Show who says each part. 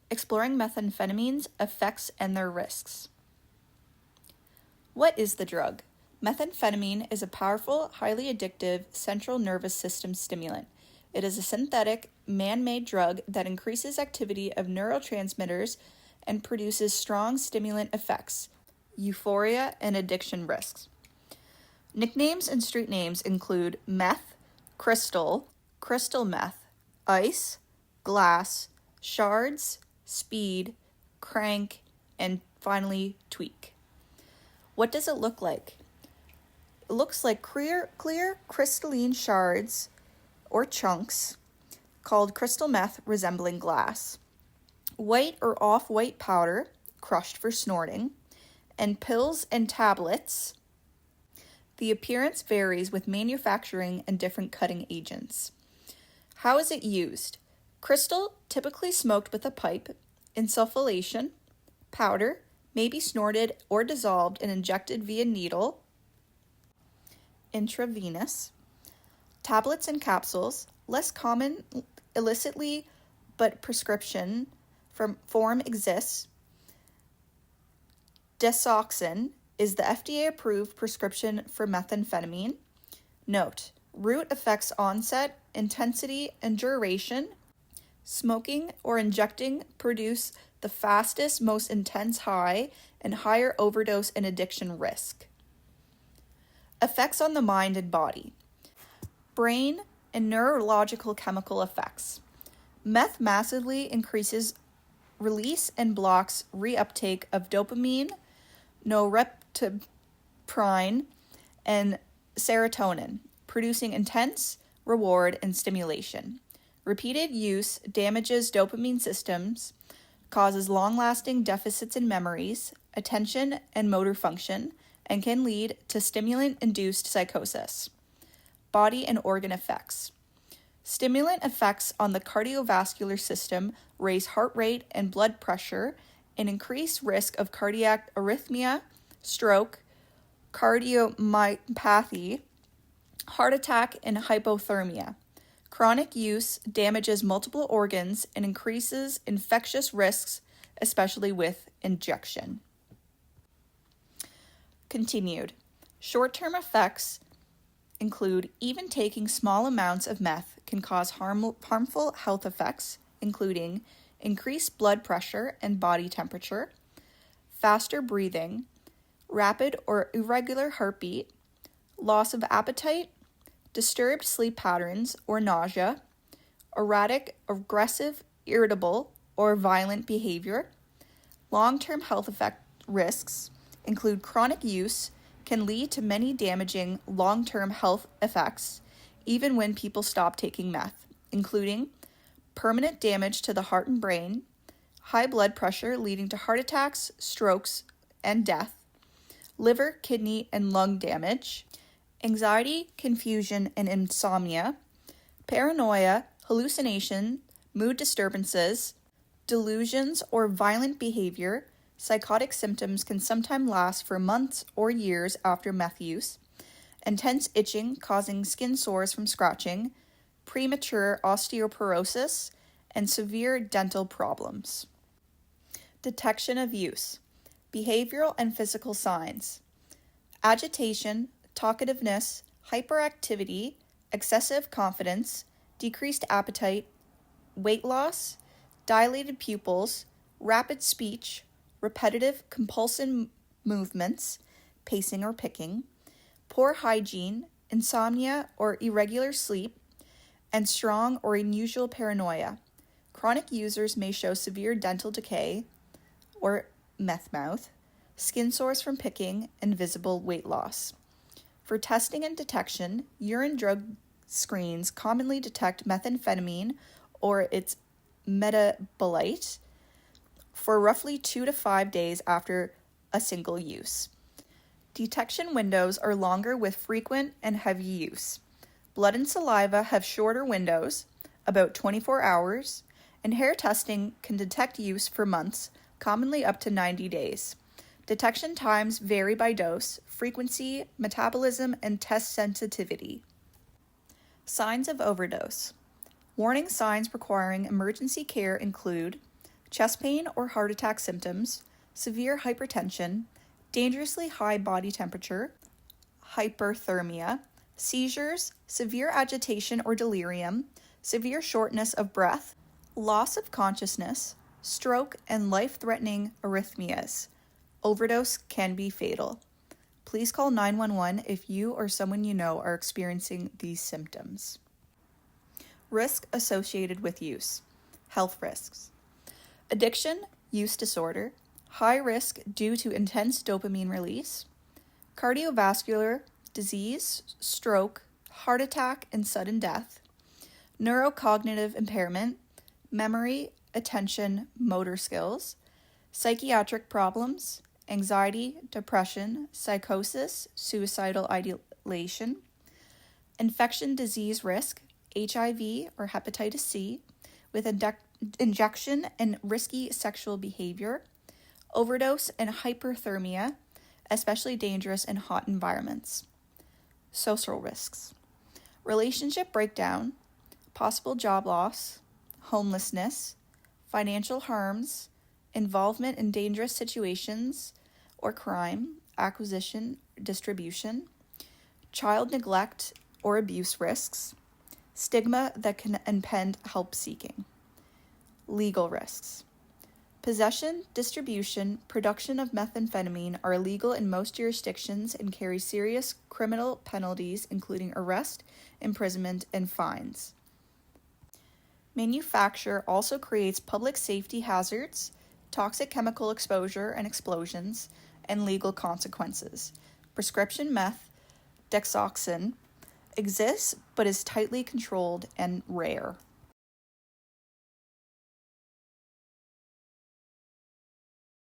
Speaker 1: exploring methamphetamine's effects and their risks. What is the drug? Methamphetamine is a powerful, highly addictive central nervous system stimulant. It is a synthetic, man-made drug that increases activity of neurotransmitters and produces strong stimulant effects, euphoria, and addiction risks. Nicknames and street names include meth, crystal, crystal meth, ice, glass, shards, speed, crank, and finally tweak. What does it look like? It looks like clear crystalline shards or chunks called crystal meth resembling glass, white or off-white powder crushed for snorting, and pills and tablets. The appearance varies with manufacturing and different cutting agents. How is it used? Crystal, typically smoked with a pipe, insufflation, powder, may be snorted or dissolved and injected via needle, intravenous. Tablets and capsules, less common illicitly, but prescription form exists. Desoxin is the FDA-approved prescription for methamphetamine. Note, route affects onset, intensity, and duration. Smoking or injecting produce the fastest, most intense high and higher overdose and addiction risk. Effects on the mind and body. Brain and neurological chemical effects. Meth massively increases release and blocks reuptake of dopamine, norepinephrine, and serotonin, producing intense reward and stimulation. Repeated use damages dopamine systems, causes long-lasting deficits in memories, attention, and motor function, and can lead to stimulant-induced psychosis. Body and organ effects. Stimulant effects on the cardiovascular system raise heart rate and blood pressure and increase risk of cardiac arrhythmia, stroke, cardiomyopathy, heart attack, and hypothermia. Chronic use damages multiple organs and increases infectious risks, especially with injection. Continued. Short-term effects include even taking small amounts of meth can cause harmful health effects, including increased blood pressure and body temperature, faster breathing, rapid or irregular heartbeat, loss of appetite, disturbed sleep patterns or nausea, erratic, aggressive, irritable, or violent behavior. Long-term health effect risks include chronic use can lead to many damaging long-term health effects even when people stop taking meth, including permanent damage to the heart and brain, high blood pressure leading to heart attacks, strokes, and death, liver, kidney, and lung damage, anxiety, confusion, and insomnia, paranoia, hallucination, mood disturbances, delusions, or violent behavior. Psychotic symptoms can sometimes last for months or years after meth use, intense itching causing skin sores from scratching, premature osteoporosis, and severe dental problems. Detection of use. Behavioral and physical signs. Agitation, talkativeness, hyperactivity, excessive confidence, decreased appetite, weight loss, dilated pupils, rapid speech, repetitive compulsive movements, pacing or picking, poor hygiene, insomnia or irregular sleep, and strong or unusual paranoia. Chronic users may show severe dental decay or meth mouth, skin sores from picking, and visible weight loss. For testing and detection, urine drug screens commonly detect methamphetamine or its metabolite for roughly 2 to 5 days after a single use. Detection windows are longer with frequent and heavy use. Blood and saliva have shorter windows, about 24 hours, and hair testing can detect use for months, commonly up to 90 days. Detection times vary by dose, frequency, metabolism, and test sensitivity. Signs of overdose. Warning signs requiring emergency care include chest pain or heart attack symptoms, severe hypertension, dangerously high body temperature, hyperthermia, seizures, severe agitation or delirium, severe shortness of breath, loss of consciousness, stroke, and life-threatening arrhythmias. Overdose can be fatal. Please call 911 if you or someone you know are experiencing these symptoms. Risk associated with use. Health risks. Addiction, use disorder, high risk due to intense dopamine release, cardiovascular disease, stroke, heart attack, and sudden death, neurocognitive impairment, memory, attention, motor skills, psychiatric problems, anxiety, depression, psychosis, suicidal ideation, infection disease risk, HIV or hepatitis C, with injection and risky sexual behavior, overdose and hyperthermia, especially dangerous in hot environments. Social risks. Relationship breakdown, possible job loss, homelessness, financial harms, involvement in dangerous situations or crime, acquisition, distribution, child neglect or abuse risks, stigma that can impede help seeking. Legal risks. Possession, distribution, production of methamphetamine are illegal in most jurisdictions and carry serious criminal penalties, including arrest, imprisonment, and fines. Manufacture also creates public safety hazards, toxic chemical exposure and explosions, and legal consequences. Prescription meth, dexoxin, exists but is tightly controlled and rare.